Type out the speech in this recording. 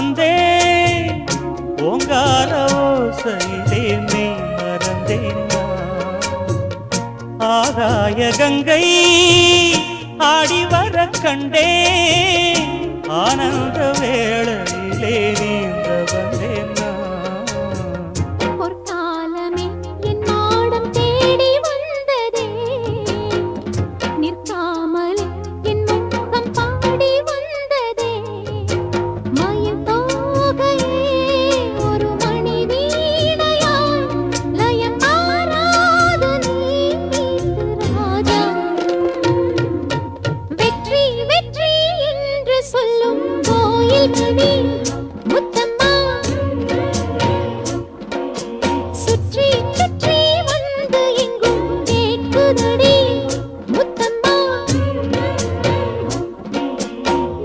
வந்தேன் ஓங்கார ஓசையிலே மெய் மறந்தேன் ஆகாய கங்கை ஆடி வர கண்டேன் ஆனந்த வேளையிலே நீந்த வந்தேன் பொற்காலமே என் நாடம் தேடி வந்ததே நிற்காமல் என் முகம் பாடி வந்ததே மயில் தோகையே ஒரு மணி வீணையாய் லயம் மாறாது நீ ராஜா வெற்றி வெற்றி என்று சொல்லும் கோயில் மணி